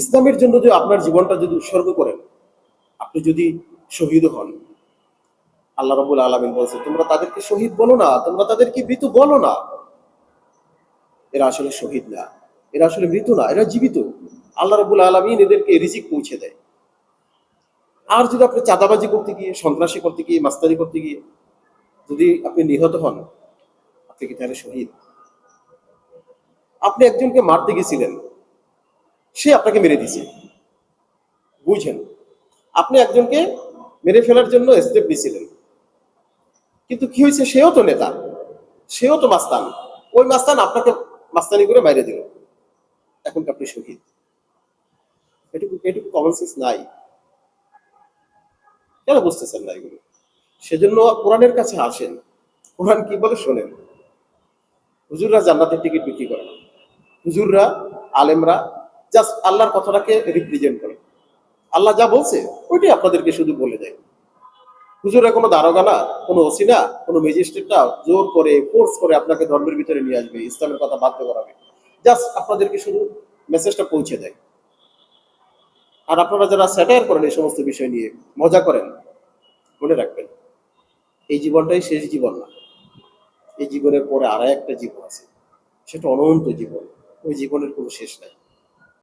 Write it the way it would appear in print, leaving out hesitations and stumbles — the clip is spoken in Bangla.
ইসলামের জন্য যে আপনার জীবনটা যদি উৎসর্গ করেন, আপনি যদি শহীদ হন, আল্লাহ রাব্বুল আলামিন বলছে তোমরা তাদেরকে শহীদ বলো না, তোমরা তাদেরকে মৃত বলো না। এরা আসলে শহীদ না, এরা আসলে মৃত না, এরা জীবিত। আল্লাহ রাব্বুল আলামিন এদেরকে রিজিক পৌঁছে দেয়। আর যদি আপনি চাঁদাবাজি করতে গিয়ে, সন্ত্রাসী করতে গিয়ে, মাস্তানি করতে গিয়ে যদি আপনি নিহত হন, আপনি কি তাহলে শহীদ? আপনি একজনকে মারতে গেছিলেন, সে আপনাকে মেরে দিছে, বুঝছেন? আপনি একজনকে মেরে ফেলার জন্য স্টেপ নিয়েছিলেন, কিন্তু কি হয়েছে, সেও তো নেতা, সেও তো মাস্তান। ওই মাস্তান আপনাকে মাস্তানি করে বাইরে দিল, এখন কি আপনি শহীদ? এটুকু এটুকু কমন সেন্স নাই। কেন বুঝতেছেন না এগুলো? সেজন্য কোরআনের কাছে আসেন। কোরআন কি বলে শোনেন। হুজুররা জান্নাতের টিকিট বিক্রি করে না। হুজুররা, আলেমরা জাস্ট আল্লাহর কথাটাকে রিপ্রেজেন্ট করে। আল্লাহ যা বলছে ওইটাই আপনাদেরকে শুধু বলে দেয়। হুজুররা কোনো দারোগা না, কোনো ওসি না, কোনো ম্যাজিস্ট্রেট না, জোর করে ফোর্স করে আপনাকে ধর্মের ভিতরে নিয়ে আসবে, ইসলামের কথা বাধ্য করাবে। জাস্ট আপনাদেরকে শুধু মেসেজটা পৌঁছে দেয়। আর আপনারা যারা স্যাটায়ার করেন এই সমস্ত বিষয় নিয়ে, মজা করেন, মনে রাখবেন এই জীবনটাই শেষ জীবন না। এই জীবনের পরে আর একটা জীবন আছে, সেটা অনন্ত জীবন। ওই জীবনের কোনো শেষ নাই।